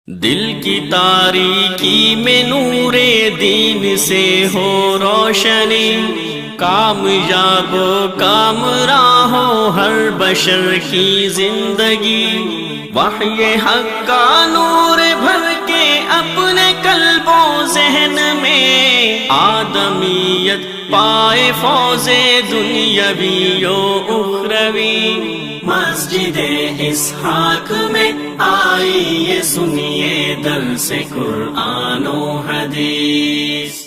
دل کی تاریکی میں نور دین سے ہو روشنی، کامیاب و کامراں ہو ہر بشر کی زندگی، وحی حق کا نور بھر کے اپنے قلب و ذہن میں، آدمیت پائے فوز دنیاوی و اخروی۔ مسجد اسحاق میں آئیے سنیے درس قرآن و حدیث۔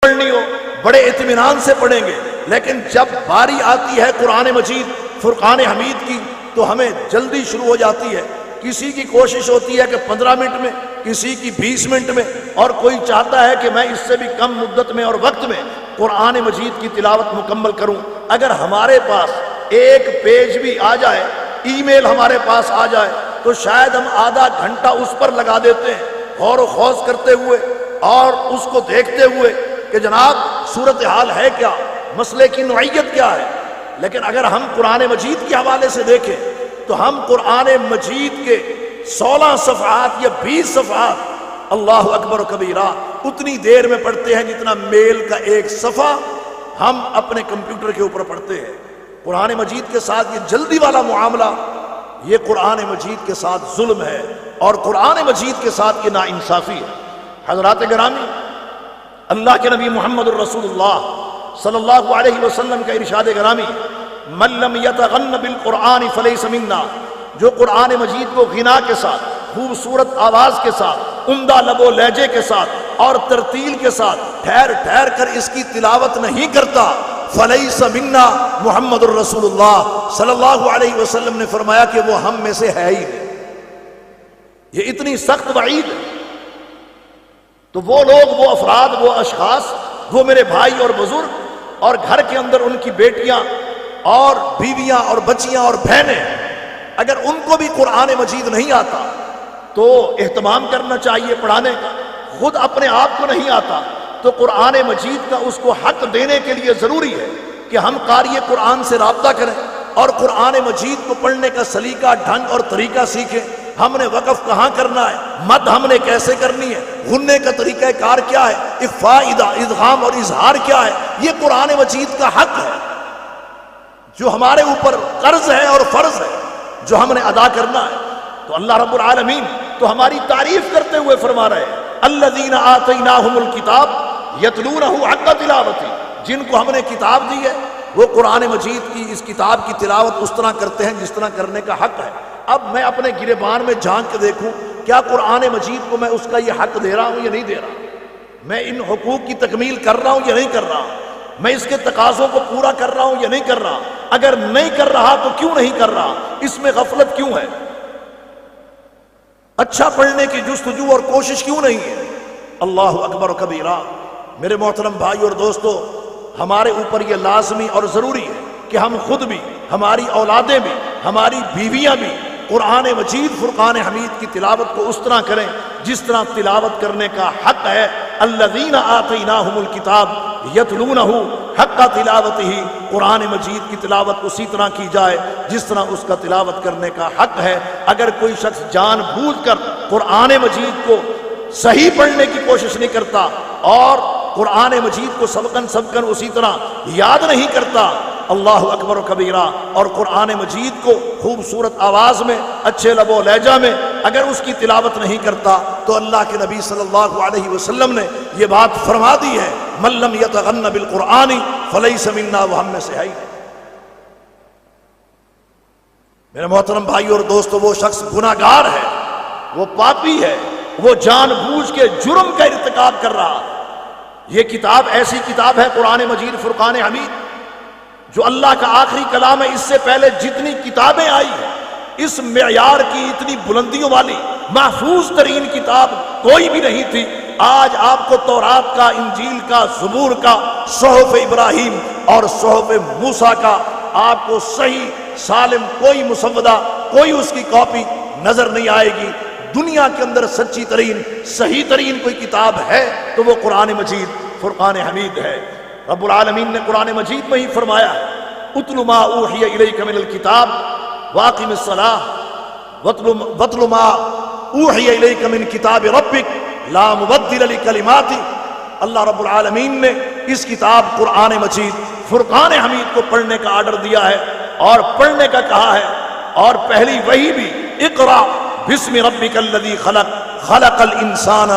پڑھنی ہو بڑے اطمینان سے پڑھیں گے، لیکن جب باری آتی ہے قرآن مجید فرقان حمید کی تو ہمیں جلدی شروع ہو جاتی ہے۔ کسی کی کوشش ہوتی ہے کہ 15 منٹ میں، کسی کی 20 منٹ میں، اور کوئی چاہتا ہے کہ میں اس سے بھی کم مدت میں اور وقت میں قرآن مجید کی تلاوت مکمل کروں۔ اگر ہمارے پاس ایک پیج بھی آ جائے، ای میل ہمارے پاس آ جائے، تو شاید ہم آدھا گھنٹہ اس پر لگا دیتے ہیں، غور و خوض کرتے ہوئے اور اس کو دیکھتے ہوئے کہ جناب صورتحال ہے کیا، مسئلے کی نوعیت کیا ہے۔ لیکن اگر ہم قرآن مجید کے حوالے سے دیکھیں تو ہم قرآن مجید کے 16 صفحات یا 20 صفحات اللہ اکبر و کبیرہ اتنی دیر میں پڑھتے ہیں جتنا میل کا ایک صفحہ ہم اپنے کمپیوٹر کے اوپر پڑھتے ہیں۔ قرآن مجید کے ساتھ یہ جلدی والا معاملہ، یہ قرآن مجید کے ساتھ ظلم ہے، اور قرآن مجید کے ساتھ یہ ناانصافی ہے۔ حضرات گرامی، اللہ کے نبی محمد الرسول اللہ صلی اللہ علیہ وسلم کا ارشاد گرامی، من لم یتغن بالقرآن فلیس منا، جو قرآن مجید کو غنا کے ساتھ، خوبصورت آواز کے ساتھ، عمدہ لب و لہجے کے ساتھ اور ترتیل کے ساتھ ٹھہر ٹھہر کر اس کی تلاوت نہیں کرتا، فلیس منا، محمد الرسول اللہ صلی اللہ علیہ وسلم نے فرمایا کہ وہ ہم میں سے ہے ہی نہیں۔ یہ اتنی سخت وعید ہے۔ تو وہ لوگ، وہ افراد، وہ اشخاص، وہ میرے بھائی اور بزرگ، اور گھر کے اندر ان کی بیٹیاں اور بیویاں اور بچیاں اور بہنیں، اگر ان کو بھی قرآن مجید نہیں آتا تو اہتمام کرنا چاہیے پڑھانے کا۔ خود اپنے آپ کو نہیں آتا تو قرآن مجید کا اس کو حق دینے کے لیے ضروری ہے کہ ہم قاری قرآن سے رابطہ کریں اور قرآن مجید کو پڑھنے کا سلیقہ، ڈھنگ اور طریقہ سیکھیں۔ ہم نے وقف کہاں کرنا ہے، مد ہم نے کیسے کرنی ہے، غننے کا طریقہ کار کیا ہے، اخفاء، ادغام اور اظہار کیا ہے، یہ قرآن مجید کا حق ہے جو ہمارے اوپر قرض ہے اور فرض ہے، جو ہم نے ادا کرنا ہے۔ تو اللہ رب العالمین تو ہماری تعریف کرتے ہوئے فرما رہے ہیں، الذین آتیناہم الکتاب یتلونہ حق تلاوتہ، جن کو ہم نے کتاب دی ہے وہ قرآن مجید کی اس کتاب کی تلاوت اس طرح کرتے ہیں جس طرح کرنے کا حق ہے۔ اب میں اپنے گریبان میں جھانک کے دیکھوں، کیا قرآن مجید کو میں اس کا یہ حق دے رہا ہوں یا نہیں دے رہا؟ میں ان حقوق کی تکمیل کر رہا ہوں یا نہیں کر رہا؟ میں اس کے تقاضوں کو پورا کر رہا ہوں یا نہیں کر رہا؟ اگر نہیں کر رہا تو کیوں نہیں کر رہا؟ اس میں غفلت کیوں ہے؟ اچھا پڑھنے کی جستجو اور کوشش کیوں نہیں ہے؟ اللہ اکبر و کبیرہ۔ میرے محترم بھائی اور دوستو، ہمارے اوپر یہ لازمی اور ضروری ہے کہ ہم خود بھی، ہماری اولادیں بھی، ہماری بیویاں بھی قرآن مجید فرقان حمید کی تلاوت کو اس طرح کریں جس طرح تلاوت کرنے کا حق ہے۔ الذین آتیناہم الکتاب یتلونہ حق تلاوتہ، قرآن مجید کی تلاوت اسی طرح کی جائے جس طرح اس کا تلاوت کرنے کا حق ہے۔ اگر کوئی شخص جان بوجھ کر قرآن مجید کو صحیح پڑھنے کی کوشش نہیں کرتا اور قرآن مجید کو سبقاً اسی طرح یاد نہیں کرتا، اللہ اکبر و کبیرہ، اور قرآن مجید کو خوبصورت آواز میں، اچھے لب و لہجہ میں اگر اس کی تلاوت نہیں کرتا تو اللہ کے نبی صلی اللہ علیہ وسلم نے یہ بات فرما دی ہے، من لم یتغن بالقرآن فلیس منا، وہ ہم میں سے ہے ہی نہیں۔ میرے محترم بھائی اور دوستو، وہ شخص گناہگار ہے، وہ پاپی ہے، وہ جان بوجھ کے جرم کا ارتکاب کر رہا۔ یہ کتاب ایسی کتاب ہے قرآن مجید فرقان حمید، جو اللہ کا آخری کلام ہے۔ اس سے پہلے جتنی کتابیں آئی ہیں، اس معیار کی، اتنی بلندیوں والی محفوظ ترین کتاب کوئی بھی نہیں تھی۔ آج آپ کو تورات کا، انجیل کا، زبور کا، صحف ابراہیم اور صحف موسیٰ کا آپ کو صحیح سالم کوئی مسودہ، کوئی اس کی کاپی نظر نہیں آئے گی۔ دنیا کے اندر سچی ترین، صحیح ترین کوئی کتاب ہے تو وہ قرآن مجید فرقان حمید ہے۔ رب العالمین نے قرآن مجید میں ہی فرمایا، اتل ما اوحی الیک من الکتاب واقم الصلاۃ، وَاتْلُ مَا أُوحِيَ إِلَيْكَ مِنْ كِتَابِ رَبِّكَ لَا مُبَدِّلَ لِكَلِمَاتِهِ۔ اللہ رب العالمین نے اس کتاب قرآن مجید فرقان حمید کو پڑھنے کا آرڈر دیا ہے اور پڑھنے کا کہا ہے، اور پہلی وحی بھی اقرأ بسم ربک الذی خلق خلق الانسان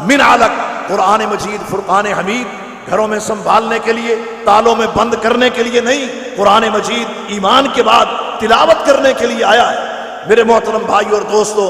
من علق۔ قرآن مجید فرقان حمید گھروں میں سنبھالنے کے لیے، تالوں میں بند کرنے کے لیے نہیں، قرآن مجید ایمان کے بعد تلاوت کرنے کے لیے آیا ہے۔ میرے محترم بھائی اور دوستو،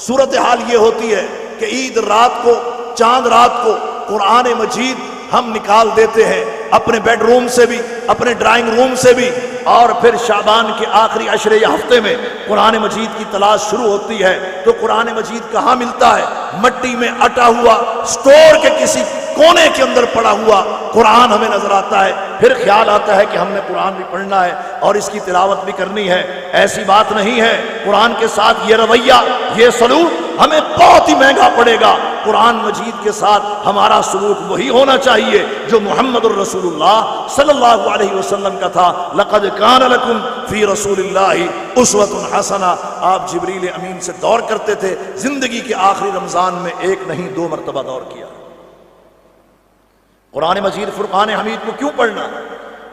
صورتحال یہ ہوتی ہے کہ عید رات کو، چاند رات کو قرآن مجید ہم نکال دیتے ہیں اپنے بیڈ روم سے بھی، اپنے ڈرائنگ روم سے بھی، اور پھر شعبان کے آخری عشرے یا ہفتے میں قرآن مجید کی تلاش شروع ہوتی ہے تو قرآن مجید کہاں ملتا ہے؟ مٹی میں اٹا ہوا، سٹور کے کسی کونے کے اندر پڑا ہوا قرآن ہمیں نظر آتا ہے۔ پھر خیال آتا ہے کہ ہم نے قرآن بھی پڑھنا ہے اور اس کی تلاوت بھی کرنی ہے۔ ایسی بات نہیں ہے، قرآن کے ساتھ یہ رویہ، یہ سلوک ہمیں بہت ہی مہنگا پڑے گا۔ قرآن مجید کے ساتھ ہمارا سلوک وہی ہونا چاہیے جو محمد الرسول اللہ صلی اللہ علیہ وسلم کا تھا۔ لقد کان لکم فی رسول اللہ اسوۃ حسنہ۔ آپ جبریل امین سے دور کرتے تھے، زندگی کے آخری رمضان میں ایک نہیں 2 مرتبہ دور کیا۔ قرآن مجید فرقان حمید کو کیوں پڑھنا؟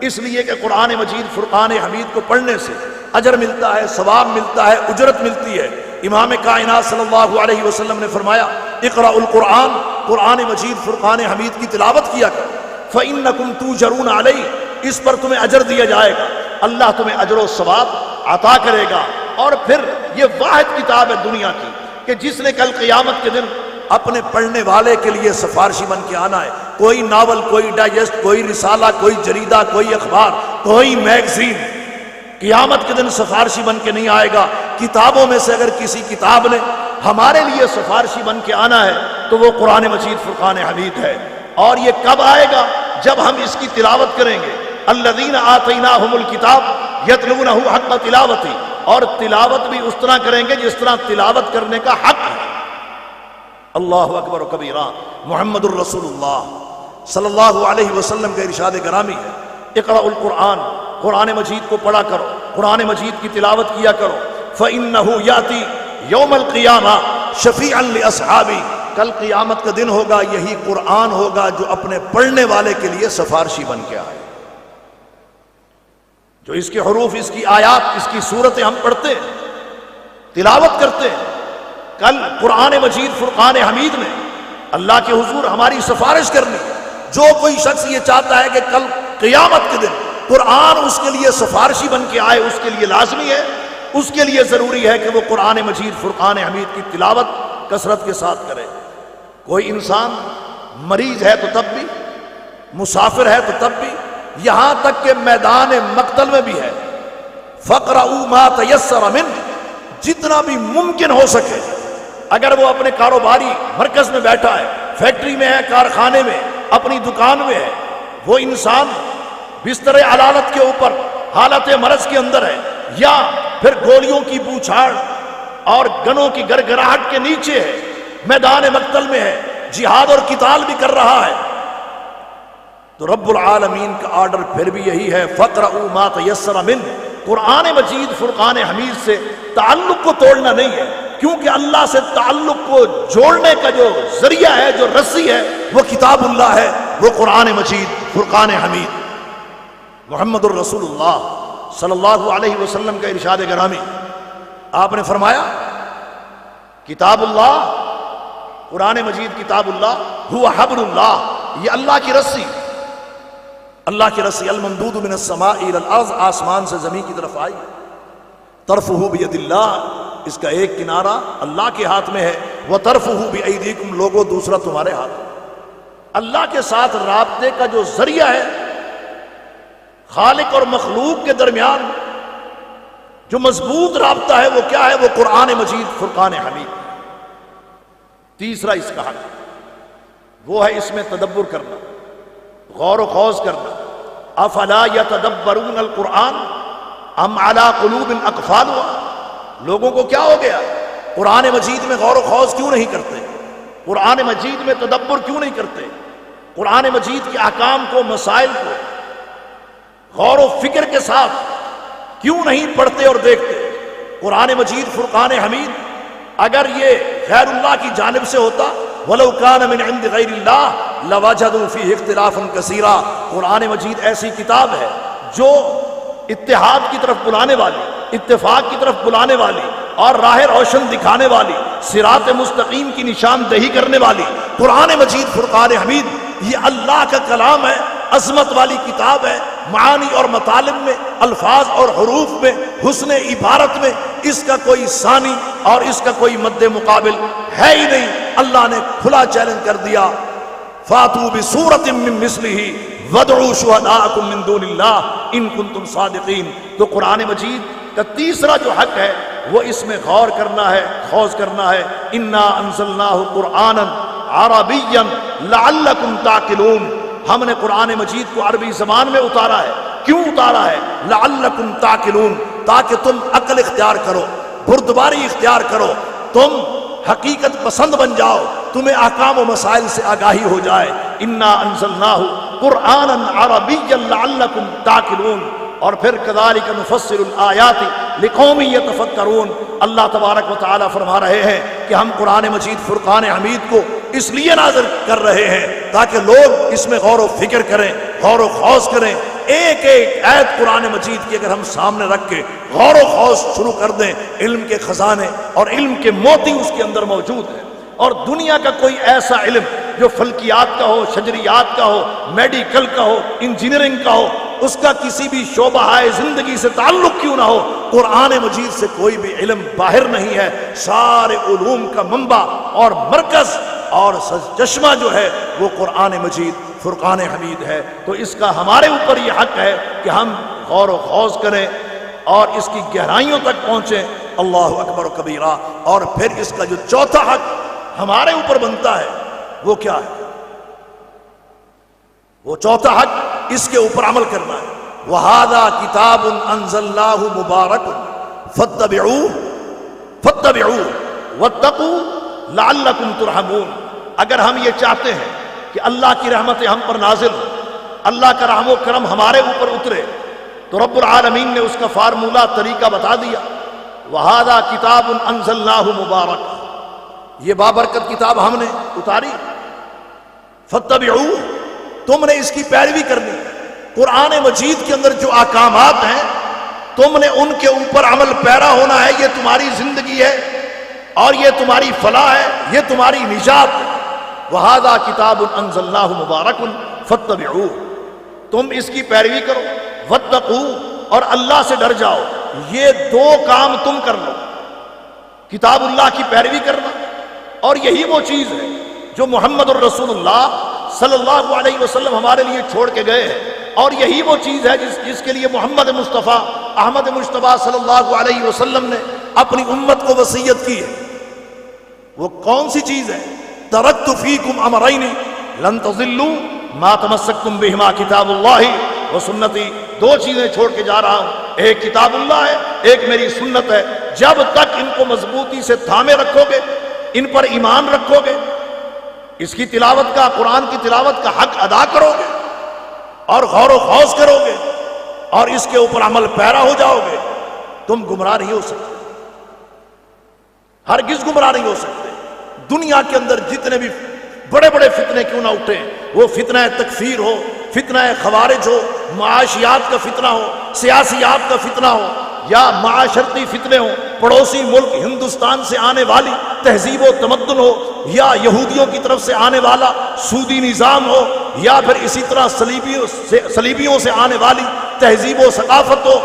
اس لیے کہ قرآن مجید فرقان حمید کو پڑھنے سے اجر ملتا ہے، ثواب ملتا ہے، اجرت ملتی ہے۔ امام کائنات صلی اللہ علیہ وسلم نے فرمایا اقرأ القرآن، قرآن مجید فرقان حمید کی تلاوت کیا کر، فإنکم توجرون علیہ، اس پر تمہیں اجر دیا جائے گا، اللہ تمہیں اجر و ثواب عطا کرے گا۔ اور پھر یہ واحد کتاب ہے دنیا کی کہ جس نے کل قیامت کے دن اپنے پڑھنے والے کے لیے سفارشی بن کے آنا ہے۔ کوئی ناول، کوئی ڈائجسٹ، کوئی رسالہ، کوئی جریدہ، کوئی اخبار، کوئی میگزین قیامت کے دن سفارشی بن کے نہیں آئے گا۔ کتابوں میں سے اگر کسی کتاب نے ہمارے لیے سفارشی بن کے آنا ہے تو وہ قرآن مجید فرقان حمید ہے۔ اور یہ کب آئے گا؟ جب ہم اس کی تلاوت کریں گے۔ الذین آتیناہم الکتاب یتلونہ حق تلاوتی، اور تلاوت بھی اس طرح کریں گے جس طرح تلاوت کرنے کا حق ہے۔ اللہ اکبر و کبیرہ۔ محمد الرسول اللہ صلی اللہ علیہ وسلم کا ارشاد گرامی ہے اقرأ القرآن، قرآن مجید کو پڑھا کرو، قرآن مجید کی تلاوت کیا کرو۔ فإنہ یاتی یوم القیامہ شفیعا لاصحابی، کل قیامت کا دن ہوگا، یہی قرآن ہوگا جو اپنے پڑھنے والے کے لیے سفارشی بن کے آئے۔ جو اس کے حروف، اس کی آیات، اس کی صورتیں ہم پڑھتے ہیں، تلاوت کرتے ہیں، کل قرآن مجید فرقان حمید نے اللہ کے حضور ہماری سفارش کرنی۔ جو کوئی شخص یہ چاہتا ہے کہ کل قیامت کے دن قرآن اس کے لیے سفارشی بن کے آئے، اس کے لیے لازمی ہے، اس کے لیے ضروری ہے کہ وہ قرآن مجید فرقان حمید کی تلاوت کثرت کے ساتھ کرے۔ کوئی انسان مریض ہے تو تب بھی، مسافر ہے تو تب بھی، یہاں تک کہ میدان مقتل میں بھی ہے۔ فَقْرَؤُوا مَا تَيَسَّرَ مِنْهُ، جتنا بھی ممکن ہو سکے، اگر وہ اپنے کاروباری مرکز میں بیٹھا ہے، فیکٹری میں ہے، کارخانے میں، اپنی دکان میں ہے، وہ انسان بستر علالت کے اوپر حالت مرض کے اندر ہے، یا پھر گولیوں کی بوچھاڑ اور گنوں کی گرگراہٹ کے نیچے ہے، میدان مقتل میں ہے، جہاد اور قتال بھی کر رہا ہے، تو رب العالمین کا آرڈر پھر بھی یہی ہے فَقْرَؤُوا مَا تَيَسَّرَ مِنْهُ۔ قرآن مجید فرقان حمید سے تعلق کو توڑنا نہیں ہے، کیونکہ اللہ سے تعلق کو جوڑنے کا جو ذریعہ ہے، جو رسی ہے، وہ کتاب اللہ ہے، وہ قرآن مجید فرقان حمید۔ محمد الرسول اللہ صلی اللہ علیہ وسلم کا ارشاد گرامی، آپ نے فرمایا کتاب اللہ، قرآن مجید کتاب اللہ، ہوا حبل اللہ، یہ اللہ کی رسی، اللہ کی رسی، الممدود من السماء الى الارض، آسمان سے زمین کی طرف آئی، طرفہ بید اللہ، اس کا ایک کنارہ اللہ کے ہاتھ میں ہے، وطرفہ بایدیکم، لوگوں دوسرا تمہارے ہاتھ میں۔ اللہ کے ساتھ رابطے کا جو ذریعہ ہے، خالق اور مخلوق کے درمیان جو مضبوط رابطہ ہے، وہ کیا ہے؟ وہ قرآن مجید فرقان حمید۔ تیسرا اس کا حق وہ ہے اس میں تدبر کرنا، غور و خوض کرنا۔ افلا یتدبرون القرآن ام علی قلوب اقفالها، لوگوں کو کیا ہو گیا؟ قرآن مجید میں غور و خوض کیوں نہیں کرتے؟ قرآن مجید میں تدبر کیوں نہیں کرتے؟ قرآن مجید کے احکام کو، مسائل کو غور و فکر کے ساتھ کیوں نہیں پڑھتے اور دیکھتے؟ قرآن مجید فرقان حمید اگر یہ غیر اللہ کی جانب سے ہوتا وَلَوْ كَانَ مِنْ عِنْدِ غَيْرِ اللَّهِ لَوَجَدُوا فِيهِ اخْتِلَافًا كَثِيرًا۔ قرآن مجید ایسی کتاب ہے جو اتحاد کی طرف بلانے والی، اتفاق کی طرف بلانے والی اور راہ روشن دکھانے والی، صراط مستقیم کی نشاندہی کرنے والی قرآن مجید فرقان حمید یہ اللہ کا کلام ہے، عظمت والی کتاب ہے، معانی اور مطالب میں، الفاظ اور حروف میں، حسن عبارت میں اس کا کوئی ثانی اور اس کا کوئی مد مقابل ہے ہی نہیں۔ اللہ نے کھلا چیلنج کر دیا، فاتوا بسورۃ من مثلہ وادعوا شہداءکم من دون اللہ ان کنتم صادقین۔ تو قرآن مجید کا تیسرا جو حق ہے وہ اس میں غور کرنا ہے، خوض کرنا ہے۔ انا انزلناہ قرآنا عربیا لعلکم تعقلون، ہم نے قرآن مجید کو عربی زبان میں اتارا ہے۔ کیوں اتارا ہے؟ لعلکم تعقلون، تاکہ تم عقل اختیار کرو، بردباری اختیار کرو، تم حقیقت پسند بن جاؤ، تمہیں احکام و مسائل سے آگاہی ہو جائے۔ انا انزلناہ قرآنا عربیا لعلکم تعقلون۔ اور پھر کذالک نفصل الآیات لقوم یتفکرون، اللہ تبارک و تعالی فرما رہے ہیں کہ ہم قرآن مجید فرقان حمید کو اس لیے نازل کر رہے ہیں تاکہ لوگ اس میں غور و فکر کریں، غور و خوض کریں۔ ایک ایک آیت قرآن مجید کی اگر ہم سامنے رکھ کے غور و خوض شروع کر دیں، علم کے خزانے اور علم کے موتی اس کے اندر موجود ہیں۔ اور دنیا کا کوئی ایسا علم جو فلکیات کا ہو، شجریات کا ہو، میڈیکل کا ہو، انجینئرنگ کا ہو، اس کا کسی بھی شعبہ زندگی سے تعلق کیوں نہ ہو، قرآن مجید سے کوئی بھی علم باہر نہیں ہے۔ سارے علوم کا منبع اور مرکز اور چشمہ جو ہے وہ قرآن مجید فرقان حمید ہے۔ تو اس کا ہمارے اوپر یہ حق ہے کہ ہم غور و خوض کریں اور اس کی گہرائیوں تک پہنچیں۔ اللہ اکبر و کبیرہ۔ اور پھر اس کا جو چوتھا حق ہمارے اوپر بنتا ہے وہ کیا ہے؟ وہ چوتھا حق اس کے اوپر عمل کرنا ہے۔ وَهَذَا كِتَابٌ أَنزَلْنَاهُ مُبَارَكٌ فَاتَّبِعُوهُ وَاتَّقُوا لَعَلَّكُمْ تُرْحَمُونَ۔ اگر ہم یہ چاہتے ہیں کہ اللہ کی رحمتیں ہم پر نازل ہوں، اللہ کا رحم و کرم ہمارے اوپر اترے، تو رب العالمین نے اس کا فارمولہ، طریقہ بتا دیا۔ وَهَذَا كِتَابٌ أَنزَلْنَاهُ مُبَارَكٌ، یہ بابرکت کتاب ہم نے اتاری۔ فَاتَّبِعُوهُ، تم نے اس کی پیروی کرنی۔ قرآن مجید کے اندر جو احکامات ہیں تم نے ان کے اوپر عمل پیرا ہونا ہے۔ یہ تمہاری زندگی ہے اور یہ تمہاری فلاح ہے، یہ تمہاری نجات ہے۔ وَهَذَا كِتَابٌ أَنزَلْنَاهُ مُبَارَكٌ فَاتَّبِعُوهُ، تم اس کی پیروی کرو۔ وَاتَّقُوا، اور اللہ سے ڈر جاؤ۔ یہ دو کام تم کر لو، کتاب اللہ کی پیروی کرنا، اور یہی وہ چیز ہے جو محمد الرسول اللہ صلی اللہ علیہ وسلم ہمارے لیے چھوڑ کے گئے ہیں، اور یہی وہ چیز ہے جس کے لیے محمد مصطفیٰ احمد مجتبیٰ صلی اللہ علیہ وسلم نے اپنی امت کو وصیت کی ہے۔ وہ کون سی چیز ہے؟ ترکت فیکم امرین لن تضلوا ما تمسکتم بہما کتاب اللہ و سنتی۔ دو چیزیں چھوڑ کے جا رہا ہوں، ایک کتاب اللہ ہے، ایک میری سنت ہے۔ جب تک ان کو مضبوطی سے تھامے رکھو گے، ان پر ایمان رکھو گے، اس کی تلاوت کا، قرآن کی تلاوت کا حق ادا کرو گے اور غور و خوض کرو گے اور اس کے اوپر عمل پیرا ہو جاؤ گے، تم گمراہ نہیں ہو سکتے، ہرگز گمراہ نہیں ہو سکتے۔ دنیا کے اندر جتنے بھی بڑے بڑے فتنے کیوں نہ اٹھیں، وہ فتنہ تکفیر ہو، فتنہ خوارج ہو، معاشیات کا فتنہ ہو، سیاسیات کا فتنہ ہو، یا معاشرتی فتنے ہوں، پڑوسی ملک ہندوستان سے آنے والی تہذیب و تمدن ہو، یا یہودیوں کی طرف سے آنے والا سودی نظام ہو، یا پھر اسی طرح صلیبیوں سے آنے والی تہذیب و ثقافت ہو،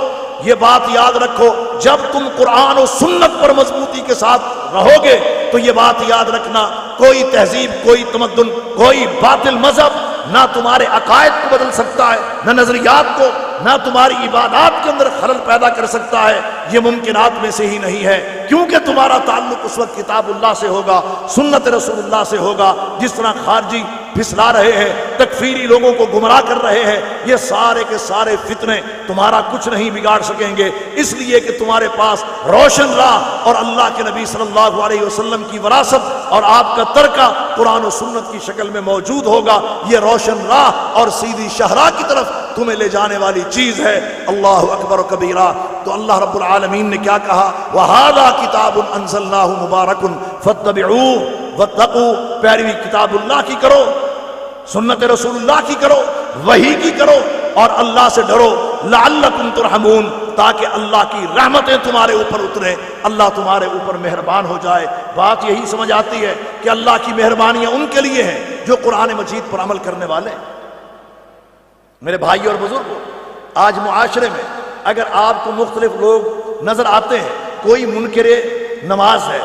یہ بات یاد رکھو، جب تم قرآن و سنت پر مضبوطی کے ساتھ رہو گے تو یہ بات یاد رکھنا، کوئی تہذیب، کوئی تمدن، کوئی باطل مذہب نہ تمہارے عقائد کو بدل سکتا ہے، نہ نظریات کو، نہ تمہاری عبادات کے اندر خلل پیدا کر سکتا ہے۔ یہ ممکنات میں سے ہی نہیں ہے، کیونکہ تمہارا تعلق اس وقت کتاب اللہ سے ہوگا، سنت رسول اللہ سے ہوگا۔ جس طرح خارجی پھسلا رہے ہیں، تکفیری لوگوں کو گمراہ کر رہے ہیں، یہ سارے کے سارے فتنے تمہارا کچھ نہیں بگاڑ سکیں گے، اس لیے کہ تمہارے پاس روشن راہ اور اللہ کے نبی صلی اللہ علیہ وسلم کی وراثت اور آپ کا ترکہ قرآن و سنت کی شکل میں موجود ہوگا۔ یہ روشن راہ اور سیدھی شہراہ کی طرف تمہیں لے جانے والی چیز ہے۔ اللہ اکبر و کبیرہ۔ تو اللہ رب العالمین نے کیا کہا؟ وَهَذَا كِتَابٌ أَنزَلْنَاهُ مُبَارَكٌ فَاتَّبِعُوهُ وَاتَّقُوا، پیروی کتاب اللہ کی کرو، سنت رسول اللہ کی کرو، وحی کی کرو، اور اللہ سے ڈرو، لعلکم ترحمون، تاکہ اللہ کی رحمتیں تمہارے اوپر اتریں، اللہ تمہارے اوپر مہربان ہو جائے۔ بات یہی سمجھ آتی ہے کہ اللہ کی مہربانیاں ان کے لیے ہیں جو قرآن مجید پر عمل کرنے والے ہیں۔ میرے بھائی اور بزرگوں، آج معاشرے میں اگر آپ کو مختلف لوگ نظر آتے ہیں، کوئی منکر نماز ہے،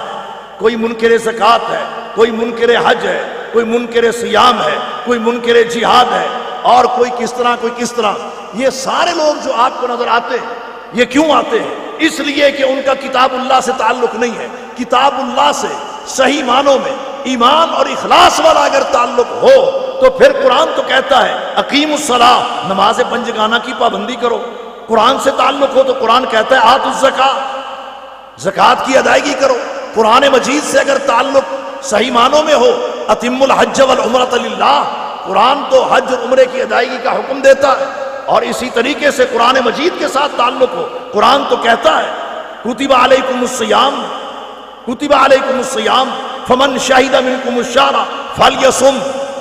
کوئی منکر زکوٰۃ ہے، کوئی منکر حج ہے، کوئی منکر صیام ہے، کوئی منکر جہاد ہے، اور کوئی کس طرح کوئی کس طرح، یہ سارے لوگ جو آپ کو نظر آتے ہیں، یہ کیوں آتے ہیں؟ اس لیے کہ ان کا کتاب اللہ سے تعلق نہیں ہے۔ کتاب اللہ سے صحیح معنوں میں ایمان اور اخلاص والا اگر تعلق ہو تو پھر قرآن تو کہتا ہے اقیم الصلاۃ، نماز پنجگانہ کی پابندی کرو۔ قرآن سے تعلق ہو تو قرآن کہتا ہے آتوا الزکاۃ، زکوٰۃ کی ادائیگی کرو۔ قرآن مجید سے اگر تعلق صحیح معنوں میں ہو، اتم الحج والعمرۃ للہ، قرآن تو حج اور عمرے کی ادائیگی کا حکم دیتا ہے، اور اسی طریقے سے قرآن مجید کے ساتھ تعلق ہو، قرآن تو کہتا ہے کتب علیکم الصیام، کتب علیکم الصیام فمن شہد منکم الشہر فلیصم،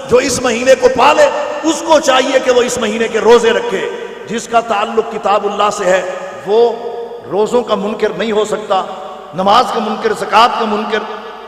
جو اس مہینے کو پالے اس کو چاہیے کہ وہ اس مہینے کے روزے رکھے۔ جس کا تعلق کتاب اللہ سے ہے وہ روزوں کا منکر نہیں ہو سکتا، نماز کا منکر، زکوٰۃ کا منکر،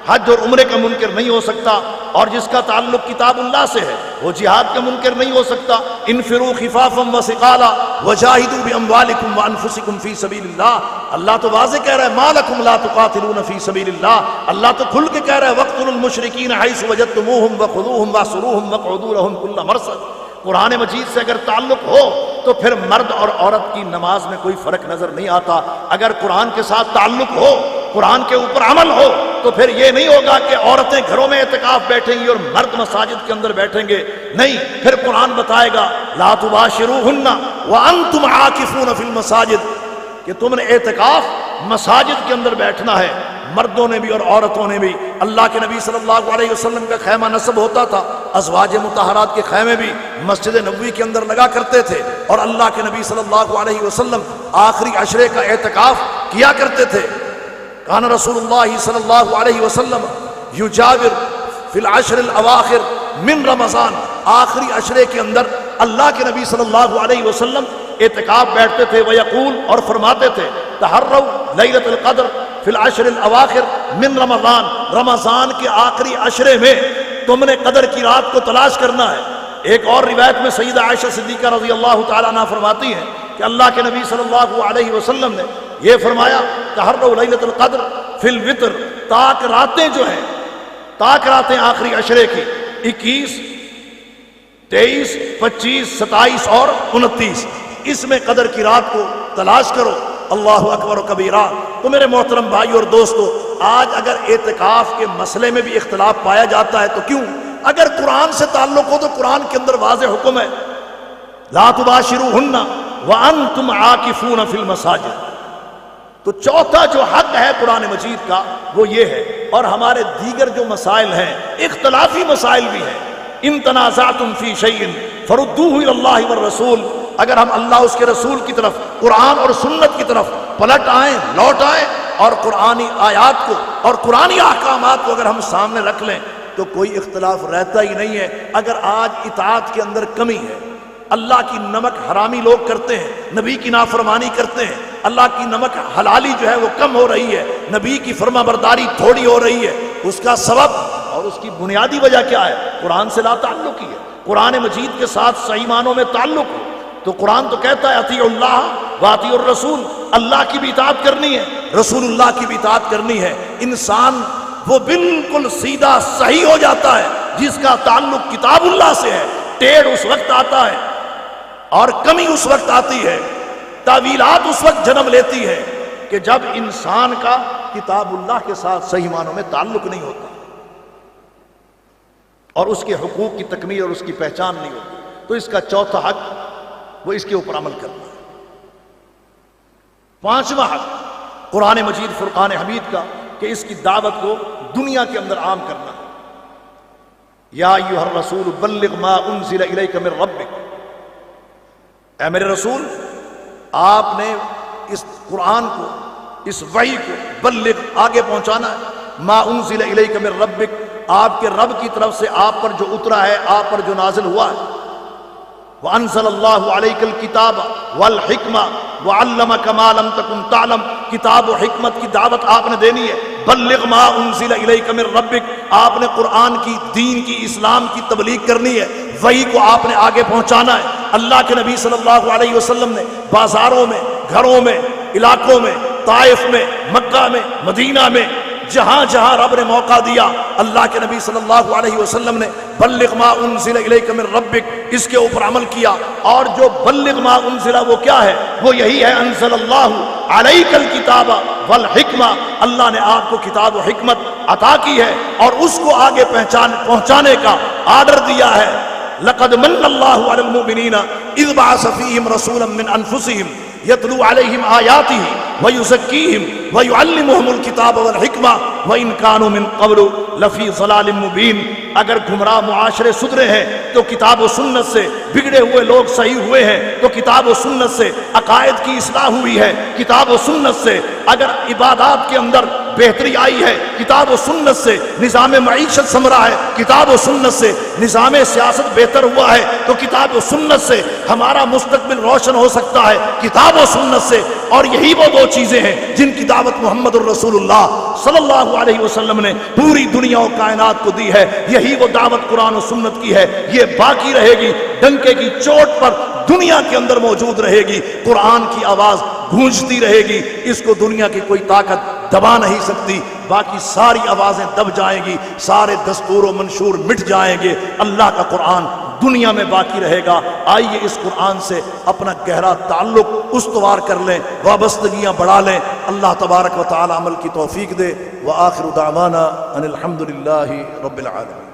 حج اور عمرے کا منکر نہیں ہو سکتا، اور جس کا تعلق کتاب اللہ سے ہے وہ جہاد کا منکر نہیں ہو سکتا۔ انفروا خفافا وثقالا وجاہدوا باموالکم وانفسکم فی سبیل اللہ، اللہ تو واضح کہہ رہا ہے ما لکم لا تقاتلون فی سبیل اللہ، اللہ تو کھل کے کہہ رہا ہے وقتلوا المشرکین حیث وجدتموہم وخذوہم واحصروہم واقعدوا لہم کل مرصد۔ قرآن مجید سے اگر تعلق ہو تو پھر مرد اور عورت کی نماز میں کوئی فرق نظر نہیں آتا۔ اگر قرآن کے ساتھ تعلق ہو، قرآن کے اوپر عمل ہو، تو پھر یہ نہیں ہوگا کہ عورتیں گھروں میں اعتکاف بیٹھیں گی اور مرد مساجد کے اندر بیٹھیں گے، نہیں، پھر قرآن بتائے گا لا تباشروہن وانتم عاکفون فی المساجد، کہ تم نے اعتکاف مساجد کے اندر بیٹھنا ہے، مردوں نے بھی اور عورتوں نے بھی۔ اللہ کے نبی صلی اللہ علیہ وسلم کا خیمہ نصب ہوتا تھا، ازواج مطہرات کے خیمے بھی مسجد نبوی کے اندر لگا کرتے تھے، اور اللہ کے نبی صلی اللہ علیہ وسلم آخری عشرے کا اعتکاف کیا کرتے تھے۔ کان رسول اللہ صلی اللہ علیہ وسلم یجاور فی العشر الاواخر من رمضان، آخری عشرے کے اندر اللہ کے نبی صلی اللہ علیہ وسلم اعتکاف بیٹھتے تھے، ویقول، اور فرماتے تھے تحروا لیلۃ القدر فی العشر الاواخر من رمضان، رمضان کے آخری عشرے میں تم نے قدر کی رات کو تلاش کرنا ہے۔ ایک اور روایت میں سیدہ عائشہ صدیقہ رضی اللہ تعالیٰ عنہ فرماتی ہیں کہ اللہ کے نبی صلی اللہ علیہ وسلم نے یہ فرمایا تحروا لیلۃ القدر فی الوتر، تاک راتیں جو ہیں، تاک راتیں آخری عشرے کی 21، 23، 25، 27 اور 29، اس میں قدر کی رات کو تلاش کرو۔ اللہ اکبر و کبیرہ۔ تو میرے محترم بھائی اور دوستو، آج اگر اعتکاف کے مسئلے میں بھی اختلاف پایا جاتا ہے تو کیوں؟ اگر قرآن سے تعلق ہو تو قرآن کے اندر واضح حکم ہے لا تباشروہن وانتم عاکفون فی المساجد۔ تو چوتھا جو حق ہے قرآن مجید کا وہ یہ ہے، اور ہمارے دیگر جو مسائل ہیں اختلافی مسائل بھی ہیں، ان تنازعتم فی شیء فردوہ الی اللہ والرسول، اگر ہم اللہ اس کے رسول کی طرف، قرآن اور سنت کی طرف پلٹ آئیں، لوٹ آئیں، اور قرآنی آیات کو اور قرآنی احکامات کو اگر ہم سامنے رکھ لیں تو کوئی اختلاف رہتا ہی نہیں ہے۔ اگر آج اطاعت کے اندر کمی ہے، اللہ کی نمک حرامی لوگ کرتے ہیں، نبی کی نافرمانی کرتے ہیں، اللہ کی نمک حلالی جو ہے وہ کم ہو رہی ہے، نبی کی فرما برداری تھوڑی ہو رہی ہے، اس کا سبب اور اس کی بنیادی وجہ کیا ہے؟ قرآن سے لا تعلق ہی ہے۔ قرآن مجید کے ساتھ صحیح معنوں میں تعلق ہو تو قرآن تو کہتا ہے اطیعوا اللہ واطیعوا الرسول، اللہ کی بھی اطاعت کرنی ہے، رسول اللہ کی بھی اطاعت کرنی ہے۔ انسان وہ بالکل سیدھا صحیح ہو جاتا ہے جس کا تعلق کتاب اللہ سے ہے۔ ٹیڑھ اس وقت آتا ہے اور کمی اس وقت آتی ہے، تعویلات اس وقت جنم لیتی ہے کہ جب انسان کا کتاب اللہ کے ساتھ صحیح معنوں میں تعلق نہیں ہوتا اور اس کے حقوق کی تکمیل اور اس کی پہچان نہیں ہوتی۔ تو اس کا چوتھا حق وہ اس کے اوپر عمل کرنا ہے۔ پانچواں حق قرآن مجید فرقان حمید کا کہ اس کی دعوت کو دنیا کے اندر عام کرنا ہے۔ یا ایھا الرسول بلغ ما انزل الیک من ربک، اے میرے رسول آپ نے اس قرآن کو، اس وحی کو بلغ آگے پہنچانا ہے، ما انزل الیک من ربک، آپ کے رب کی طرف سے آپ پر جو اترا ہے، آپ پر جو نازل ہوا ہے، وانزل اللہ علیک الکتاب والحکمہ وعلمک ما لم تکن تعلم، کتاب و حکمت کی دعوت آپ نے دینی ہے، بلغ ما انزل الیک من ربک، آپ نے قرآن کی، دین کی، اسلام کی تبلیغ کرنی ہے، وحی کو آپ نے آگے پہنچانا ہے۔ اللہ کے نبی صلی اللہ علیہ وسلم نے بازاروں میں، گھروں میں، علاقوں میں، طائف میں، مکہ میں، مدینہ میں، جہاں جہاں رب نے موقع دیا، اللہ کے نبی صلی اللہ علیہ وسلم نے بلغ ما انزل الیک من ربک اس کے اوپر عمل کیا۔ اور جو بلغ ما انزل وہ کیا ہے؟ وہ یہی ہے انزل اللہ علیک الکتاب والحکمہ، اللہ نے آپ کو کتاب و حکمت عطا کی ہے اور اس کو آگے پہنچانے کا آرڈر دیا ہے۔ لقد من اللہ علی المؤمنین اذ بعث فیہم رسولا من انفسہم یتلو علیہم آیاتہ ویزکیہم ویعلمہم الکتاب والحکمہ وإن كانوا من قبل لفی ضلال مبین۔ اگر گمراہ معاشرے سدھرے ہیں تو کتاب و سنت سے، بگڑے ہوئے لوگ صحیح ہوئے ہیں تو کتاب و سنت سے، عقائد کی اصلاح ہوئی ہے کتاب و سنت سے، اگر عبادات کے اندر بہتری آئی ہے کتاب و سنت سے، نظام معیشت سمرا ہے کتاب و سنت سے، نظام سیاست بہتر ہوا ہے تو کتاب و سنت سے، ہمارا مستقبل روشن ہو سکتا ہے کتاب و سنت سے۔ اور یہی وہ دو چیزیں ہیں جن کی دعوت محمد الرسول اللہ صلی اللہ علیہ وسلم نے پوری دنیا و کائنات کو دی ہے، یہی وہ دعوت قرآن و سنت کی ہے، یہ باقی رہے گی، ڈنکے کی چوٹ پر دنیا کے اندر موجود رہے گی، قرآن کی آواز گونجتی رہے گی، اس کو دنیا کی کوئی طاقت دبا نہیں سکتی، باقی ساری آوازیں دب جائیں گی، سارے دستور و منشور مٹ جائیں گے، اللہ کا قرآن دنیا میں باقی رہے گا۔ آئیے اس قرآن سے اپنا گہرا تعلق استوار کر لیں، وابستگیاں بڑھا لیں، اللہ تبارک و تعالی عمل کی توفیق دے۔ وآخر دعوانا ان الحمد للہ رب العالمین۔